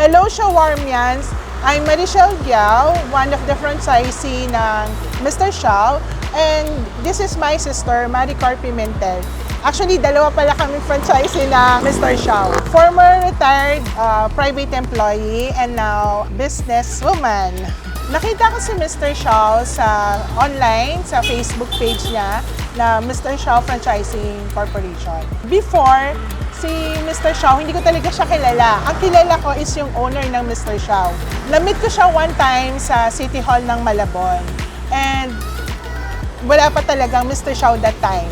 Hello Shawarmians! I'm Marichelle Giao, one of the franchisee ng Mr. Shao. And this is my sister, Maricar Pimentel. Actually, dalawa pala kami franchisee na Mr. Shao. Former retired private employee and now businesswoman. Nakita ko si Mr. Shao sa online, sa Facebook page niya na Mr. Shao Franchising Corporation. Before, si Mr. Shao, hindi ko talaga siya kilala. Ang kilala ko is yung owner ng Mr. Shao. Na-meet ko siya one time sa City Hall ng Malabon. And wala pa talagang Mr. Shao that time.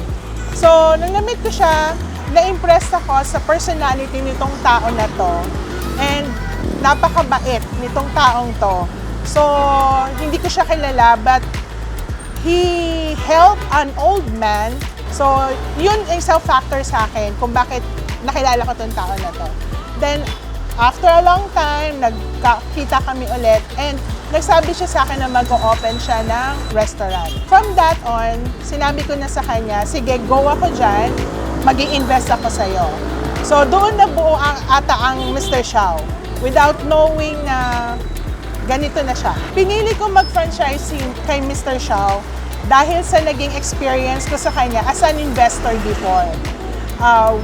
So, nung na-meet ko siya, na-impress ako sa personality nitong tao na to. And napakabait nitong taong to. So, hindi ko siya kilala, but he helped an old man. So, yun ang isang factor sa akin kung bakit nakilala ko itong tao na to. Then, after a long time, nagkakita kami ulit and nagsabi siya sa akin na mag-o-open siya ng restaurant. From that on, sinabi ko na sa kanya, sige, go ako dyan, mag-i-invest ako sa'yo. So, doon na buo ata ang Mr. Shao without knowing na ganito na siya. Pinili ko mag-franchising kay Mr. Shao dahil sa naging experience ko sa kanya as an investor before.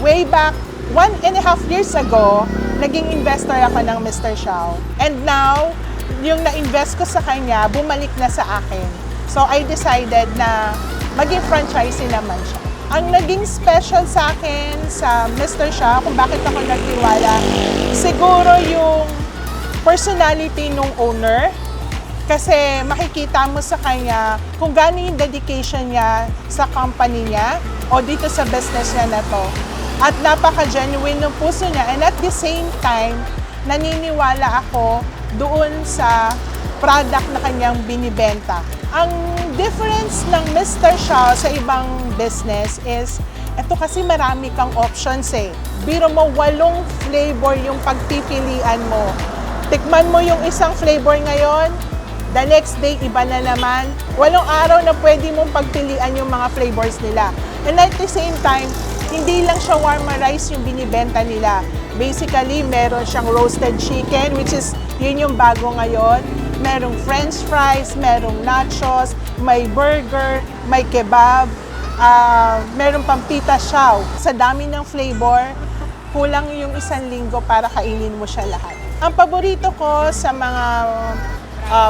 Way back 1.5 years ago, naging investor ako ng Mr. Shao. And now, yung na-invest ko sa kanya, bumalik na sa akin. So, I decided na maging franchisee naman siya. Ang naging special sa akin sa Mr. Shao, kung bakit ako nagtiwala, siguro yung personality nung owner. Kasi makikita mo sa kanya kung gaano yung dedication niya sa company niya o dito sa business niya na to. At napaka-genuine ng puso niya. And at the same time, naniniwala ako doon sa product na kanyang binibenta. Ang difference ng Mr. Shao sa ibang business is, eto kasi marami kang options eh. Biro mo, 8 flavor yung pagpipilian mo. Tikman mo yung isang flavor ngayon, the next day, iba na naman. 8 araw na pwede mong pagpilian yung mga flavors nila. And at the same time, hindi lang shawarma rice yung binibenta nila. Basically, meron siyang roasted chicken, which is yun yung bago ngayon. Merong french fries, merong nachos, may burger, may kebab, merong pang pita chow. Sa dami ng flavor, kulang yung 1 linggo para kainin mo siya lahat. Ang paborito ko sa mga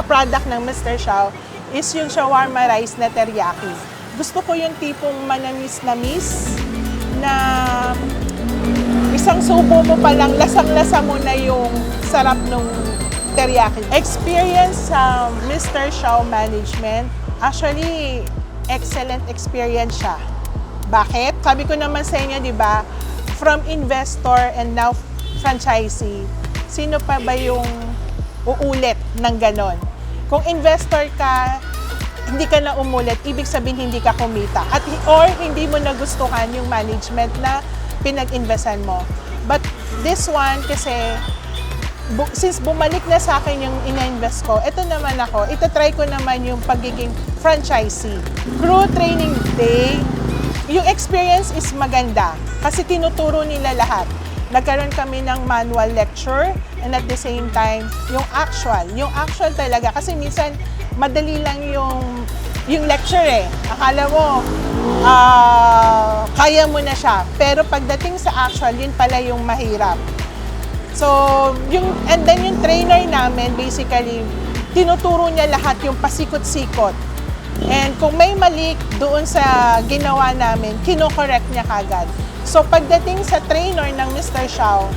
product ng Mr. Shao is yung shawarma rice na teriyaki. Gusto ko yung tipong manamis-namis na isang subo mo pa lang, lasang-lasa mo na yung sarap ng teriyaki. Experience sa Mr. Shao Management, actually, excellent experience siya. Bakit? Sabi ko naman sa inyo, di ba, from investor and now franchisee, sino pa ba yung uulit ng ganon? Kung investor ka, hindi ka na umulit, ibig sabihin hindi ka kumita. Or hindi mo nagustuhan yung management na pinag-investan mo. But this one, kasi since bumalik na sa akin yung ina-invest ko, ito naman ako, ito-try ko naman yung pagiging franchisee. Crew training day, yung experience is maganda kasi tinuturo nila lahat. Nagkaroon kami ng manual lecture and at the same time, yung actual talaga. Kasi minsan, madali lang yung lecture eh. Akala mo, kaya mo na siya. Pero pagdating sa actual, yun pala yung mahirap. So, and then yung trainer namin, basically, tinuturo niya lahat yung pasikot-sikot. And kung may mali doon sa ginawa namin, kino-correct niya kagad. So, pagdating sa trainer ng Mr. Shao,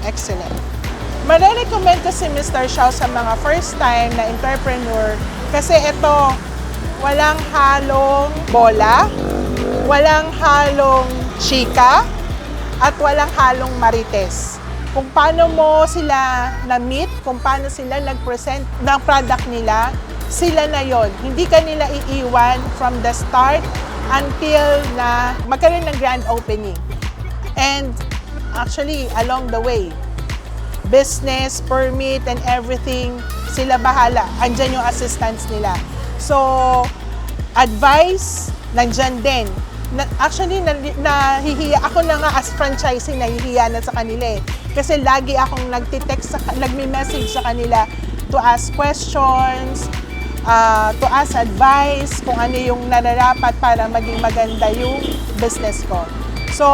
excellent. Mare-recommend ko si Mr. Shao sa mga first-time na entrepreneur kasi ito, walang halong bola, walang halong chika, at walang halong marites. Kung paano mo sila na-meet, kung paano sila nag-present ng product nila, sila na yon. Hindi ka nila iiwan from the start until na magkaroon ng grand opening. And actually, along the way, business, permit, and everything, sila bahala. Andyan yung assistants nila. So, advice, nandyan din. Actually, nahihiya ako na nga as franchising, nahihiya na sa kanila eh. Kasi lagi akong nagme-message sa kanila to ask questions, to ask advice, kung ano yung nararapat para maging maganda yung business ko. So,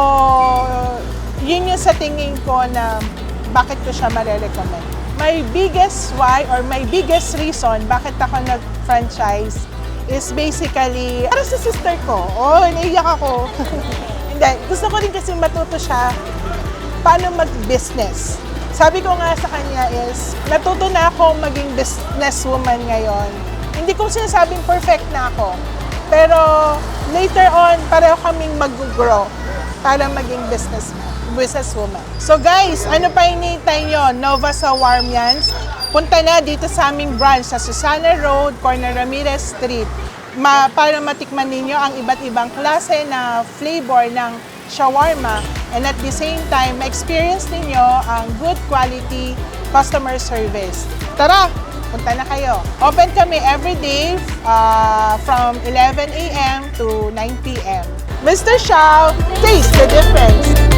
yun yung sa tingin ko na bakit ko siya marirecommend. My biggest why or my biggest reason bakit ako nag-franchise is basically para sa sister ko. Oh, naiyak ako. Hindi, gusto ko rin kasi matuto siya paano mag-business. Sabi ko nga sa kanya is, natuto na ako maging businesswoman ngayon. Hindi ko sinasabing perfect na ako. Pero later on, pareho kaming mag-grow para maging businesswoman. So guys, ano pa hinihintay nyo? Nova sa Warmians. Punta na dito sa aming branch sa Susana Road, corner Ramirez Street. Para matikman ninyo ang iba't ibang klase na flavor ng shawarma, and at the same time, ma-experience ninyo ang good quality customer service. Tara, punta na kayo. Open kami every day from 11 a.m. to 9 p.m. Mr. Xiao, taste the difference!